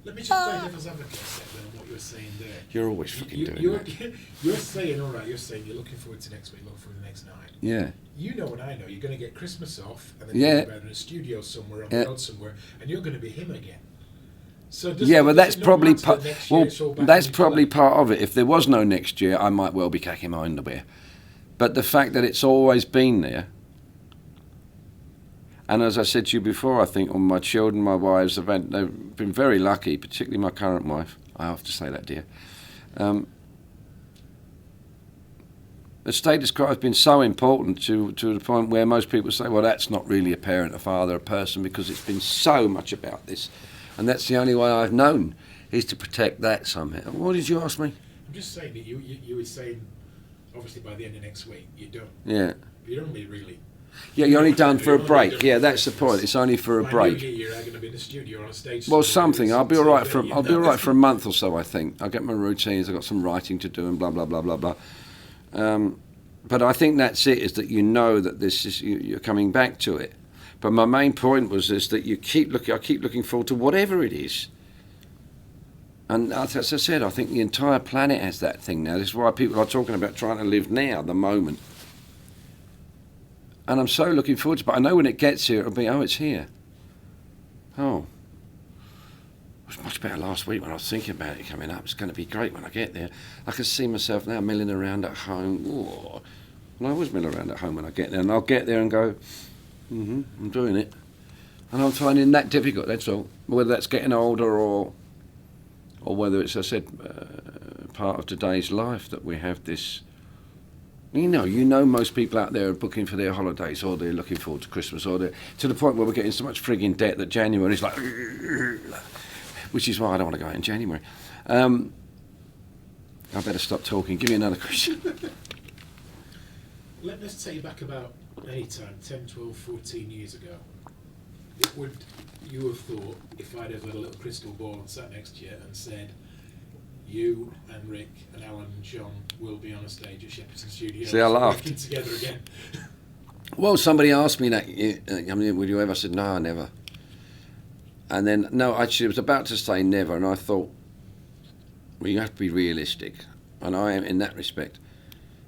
Let me just play devil's advocate a second on what you were saying there. You're always fucking doing that. You're saying, all right, you're saying you're looking forward to next week, looking forward to the next night. Yeah. You know and I know, you're going to get Christmas off, and then Yeah. you're going to be in a studio somewhere, on the road somewhere, and you're going to be him again. So Yeah, well, that's probably part. Well, that's probably like, part of it. If there was no next year, I might well be cacking my underwear. But the fact that it's always been there, and as I said to you before, I think all my children, my wives, they've been very lucky, particularly my current wife. I have to say that, dear. The status quo has been so important to the point where most people say, well, that's not really a parent, a father, a person, because it's been so much about this. And that's the only way I've known, is to protect that somehow. What did you ask me? I'm just saying that you were saying, obviously by the end of next week, you're done. Yeah. You're only really... Yeah, you're only done for a break. Yeah, that's the point. It's only for a break. You're going to be in the studio or on a stage. Well, something. I'll be all right for a month or so, I think. I'll get my routines. I've got some writing to do and blah, blah, blah, blah, blah. But I think that's it, is that you know that this is, you're coming back to it. But my main point was this, that I keep looking forward to whatever it is. And as I said, I think the entire planet has that thing now. This is why people are talking about trying to live now, the moment. And I'm so looking forward to it. But I know when it gets here, it'll be, oh, it's here. Oh. It was much better last week when I was thinking about it coming up. It's going to be great when I get there. I can see myself now milling around at home. Ooh. And I always mill around at home when I get there. And I'll get there and go, I'm doing it. And I'm finding that difficult, that's all. Whether that's getting older or whether it's, as I said, part of today's life that we have this... You know, most people out there are booking for their holidays, or they're looking forward to Christmas, or they're to the point where we're getting so much frigging debt that January is like, which is why I don't want to go out in January. I better stop talking. Give me another question. Let's take you back about any time, 10, 12, 14 years ago. Would you have thought, if I'd have had a little crystal ball and sat next to you and said, you and Rick and Alan and John will be on a stage at Shepperton Studios. See, I laughed. Working together again. Well, somebody asked me that. I mean, would you ever? I said, no, never. And then, no, actually, I was about to say never, and I thought, well, you have to be realistic. And I am in that respect.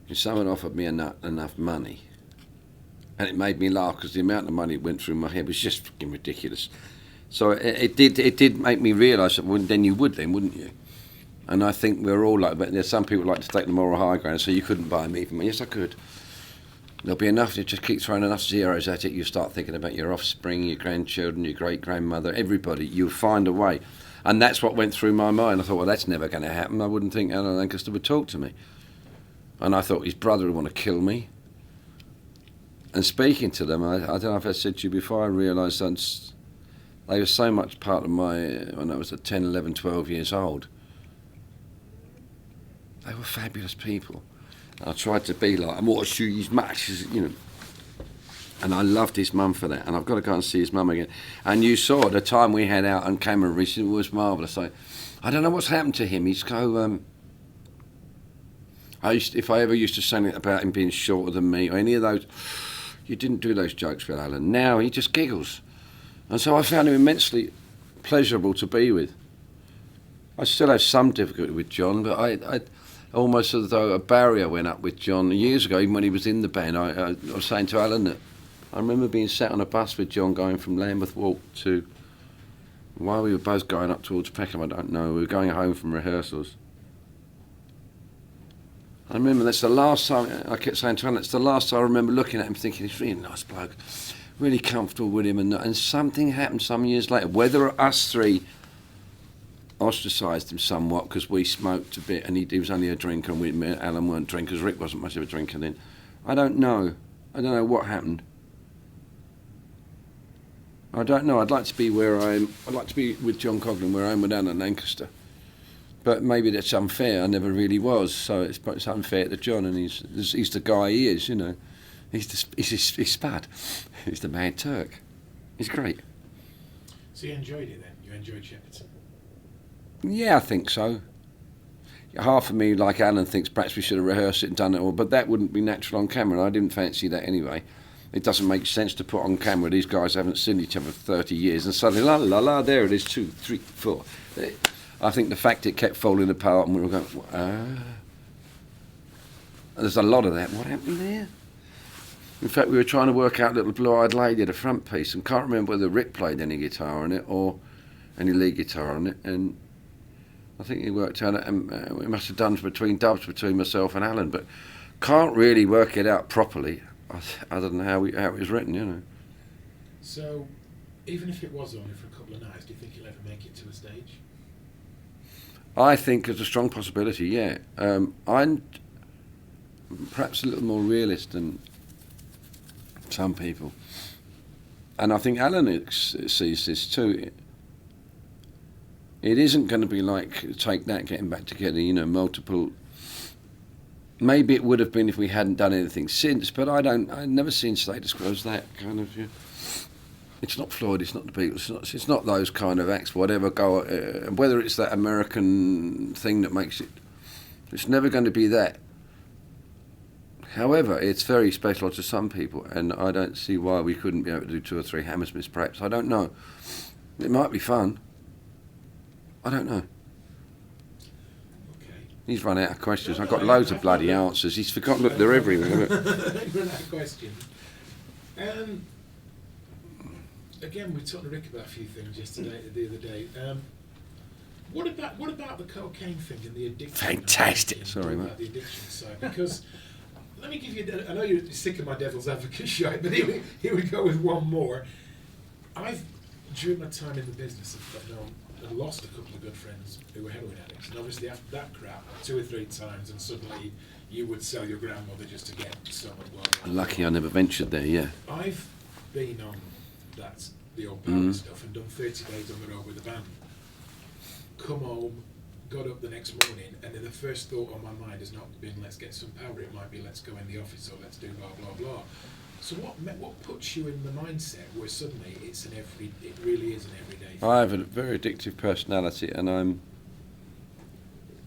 If someone offered me enough money, and it made me laugh because the amount of money that went through my head was just fucking ridiculous. So it did make me realise that, well, then you would then, wouldn't you? And I think we're all like, but there's some people like to take the moral high ground, so you couldn't buy me from me. Yes, I could. There'll be enough, you just keep throwing enough zeros at it, you start thinking about your offspring, your grandchildren, your great-grandmother, everybody. You'll find a way. And that's what went through my mind. I thought, well, that's never going to happen. I wouldn't think Alan Lancaster would talk to me. And I thought his brother would want to kill me. And speaking to them, I don't know if I said to you before, I realised that they were so much part of my, when I was at 10, 11, 12 years old. They were fabulous people. I tried to be like, and watch you as much as, and I loved his mum for that, and I've got to go and see his mum again. And you saw the time we had out on camera recently was marvellous. I don't know what's happened to him. He's so, if I ever used to say anything about him being shorter than me, or any of those, you didn't do those jokes with Alan. Now he just giggles. And so I found him immensely pleasurable to be with. I still have some difficulty with John, but I almost as though a barrier went up with John years ago, even when he was in the band. I was saying to Alan that I remember being sat on a bus with John going from Lambeth Walk to, while we were both going up towards Peckham, I don't know, we were going home from rehearsals. I remember that's the last time, I kept saying to Alan, it's the last time I remember looking at him thinking, he's a really nice bloke, really comfortable with him, and something happened some years later, whether us three ostracised him somewhat because we smoked a bit and he was only a drinker and me and Alan weren't drinkers. Rick wasn't much of a drinker then. I don't know what happened. I don't know. I'd like to be I'd like to be with John Coughlin where I am with Alan Lancaster. But maybe that's unfair. I never really was, so it's unfair to John, and he's the guy he is, He's spud. He's the Mad Turk. He's great. So you enjoyed it then? You enjoyed Shepperton? Yeah, I think so. Half of me, like Alan, thinks perhaps we should have rehearsed it and done it all, but that wouldn't be natural on camera, and I didn't fancy that anyway. it doesn't make sense to put on camera these guys haven't seen each other for 30 years and suddenly, la la la, there it is, 2, 3, 4. I think the fact it kept falling apart and we were going, there's a lot of that. What happened there? In fact, we were trying to work out Little Blue-Eyed Lady at a front piece and can't remember whether Rick played any guitar on it or any lead guitar on it, and I think he worked out it, and we must have done between dubs between myself and Alan, but can't really work it out properly other than how it was written, you know. So, even if it was only for a couple of nights, do you think you'll ever make it to a stage? I think there's a strong possibility, yeah. I'm perhaps a little more realist than some people, and I think Alan sees this too. It isn't going to be like Take That, Getting Back Together, you know, multiple. Maybe it would have been if we hadn't done anything since, but I've never seen Status Quo as that kind of. Yeah. It's not Floyd, it's not the Beatles, it's not those kind of acts. Whatever whether it's that American thing that makes it, it's never going to be that. However, it's very special to some people, and I don't see why we couldn't be able to do 2 or 3 Hammersmiths. Perhaps, I don't know. It might be fun. I don't know. Okay. He's run out of questions. I've got loads of bloody answers. He's forgotten. Look, they're everywhere. Run out of questions. Again, we talked to Rick about a few things yesterday, the other day. What about the cocaine thing and the addiction? Fantastic. Sorry, mate. About the addiction side, because let me give you. I know you're sick of my devil's advocate shite, but here we go with one more. During my time in the business, I've lost a couple of good friends who were heroin addicts, and obviously after that crap, 2 or 3 times, and suddenly you would sell your grandmother just to get so much money. Lucky I never ventured there. Yeah. I've been on the old band stuff and done 30 days on the road with a band. Come home, got up the next morning, and then the first thought on my mind has not been let's get some powder. It might be let's go in the office or let's do blah blah blah. So what puts you in the mindset where suddenly it really is an everyday thing? I have a very addictive personality, and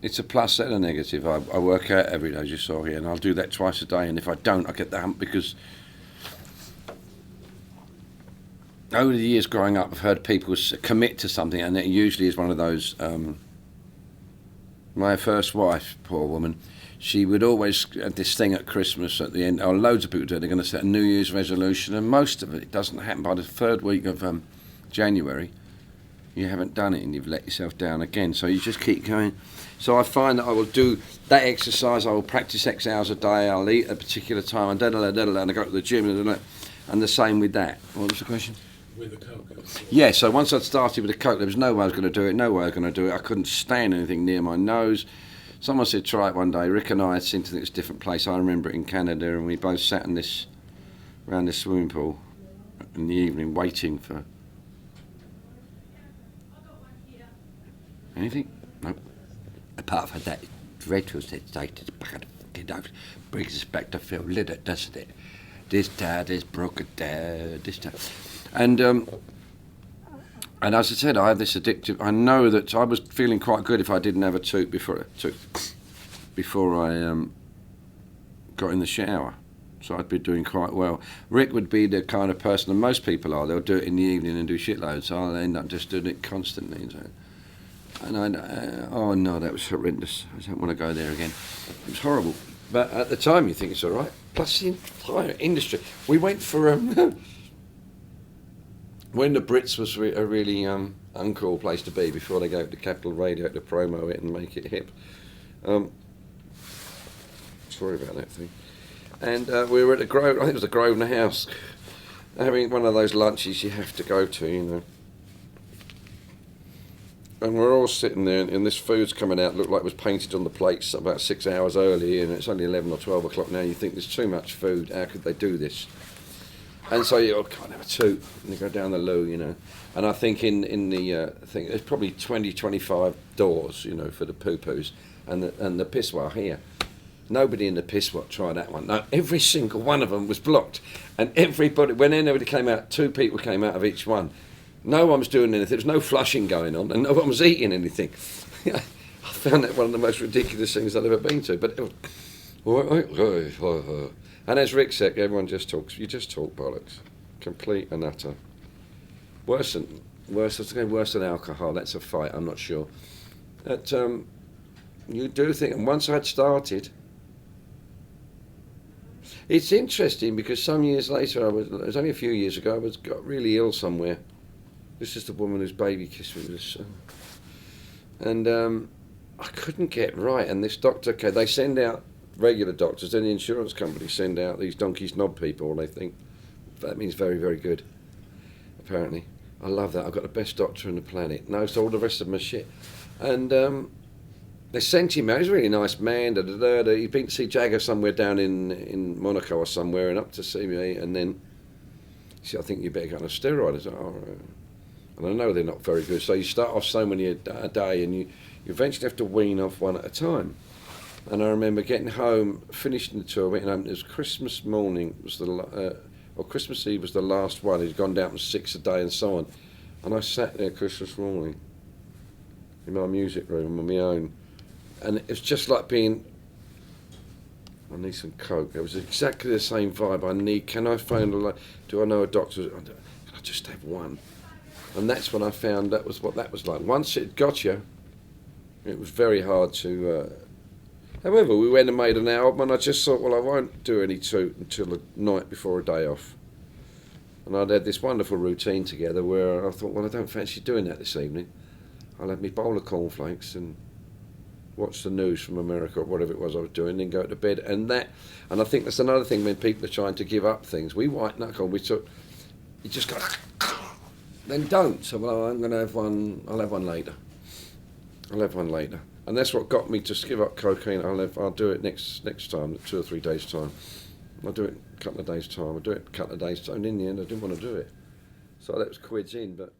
it's a plus and a negative. I work out every day, as you saw here, and I'll do that twice a day, and if I don't, I get the hump, because over the years growing up, I've heard people commit to something, and it usually is one of those. My first wife, poor woman, she would always have this thing at Christmas at the end. Oh, loads of people do it. They're going to set a New Year's resolution, and most of it doesn't happen by the 3rd week of January. You haven't done it, and you've let yourself down again. So you just keep going. So I find that I will do that exercise. I will practice X hours a day. I'll eat at a particular time, and and I go to the gym, and the same with that. What was the question? With the coke. Yeah, so once I'd started with the coke, there was no way I was going to do it, no way I was going to do it. I couldn't stand anything near my nose. Someone said, try it one day. Rick and I had seen to this different place. I remember it in Canada, and we both sat around this swimming pool in the evening waiting for... Anything? No. Apart from that dreadful sensation, brings us back to Phil Lynott, doesn't it? This dad is broken dad, this dad. And as I said, I have this addictive. I know that I was feeling quite good if I didn't have a toot before I got in the shower. So I'd be doing quite well. Rick would be the kind of person, and most people are. They'll do it in the evening and do shitloads. So I'll end up just doing it constantly. So. And oh no, that was horrendous. I don't want to go there again. It was horrible. But at the time, you think it's all right. Plus the entire industry. We went for when the Brits was a really uncool place to be before they gave the Capital Radio to promo it and make it hip. Sorry about that thing. And we were at the Grove, I think it was the Grosvenor House, having one of those lunches you have to go to, you know. And we're all sitting there, and this food's coming out, looked like it was painted on the plates about 6 hours early, and it's only 11 or 12 o'clock now. You think there's too much food, how could they do this? And so you can't have a toot, and you go down the loo, you know. And I think in the thing, there's probably 20, 25 doors, you know, for the poo-poos, and the pissoir here. Nobody in the pissoir tried that one. No, every single one of them was blocked. And everybody, when anybody came out, 2 people came out of each one. No one was doing anything. There was no flushing going on, and no one was eating anything. I found that one of the most ridiculous things I've ever been to. But it was, And as Rick said, everyone just talks. You just talk bollocks, complete and utter. Worse than alcohol. That's a fight. I'm not sure. That you do think. And once I'd started, it's interesting because some years later, it was only a few years ago, I got really ill somewhere. This is the woman whose baby kissed me with his son. And I couldn't get right. And this doctor, they send out regular doctors, then the insurance companies send out these donkey's knob people. They think that means very, very good, apparently. I love that. I've got the best doctor on the planet. No, so all the rest of them are shit. And they sent him out. He's a really nice man. He'd been to see Jagger somewhere down in Monaco or somewhere, and up to see me. And then he said, I think you better go on a steroid. I said, all right. And I know they're not very good. So you start off so many a day, and you eventually have to wean off one at a time. And I remember getting home, finishing the tour, getting home. It was Christmas morning, or Christmas Eve was the last one. He'd gone down from 6 a day and so on. And I sat there Christmas morning in my music room on my own. And it was just like being, I need some coke. It was exactly the same vibe. Can I phone, do I know a doctor? Can I just have one? And that's when I found that was what that was like. Once it got you, it was very hard to... However, we went and made an album, and I just thought, well, I won't do any toot until the night before a day off. And I'd had this wonderful routine together where I thought, well, I don't fancy doing that this evening. I'll have my bowl of cornflakes and watch the news from America or whatever it was I was doing, then go to bed. And I think that's another thing when people are trying to give up things. We white knuckle, you just go, then don't. So, well, I'm going to have one, I'll have one later. And that's what got me to give up cocaine. I'll do it next time, 2 or 3 days' time. I'll do it a couple of days' time. I'll do it a couple of days' time. And in the end, I didn't want to do it. So that was quids in, but...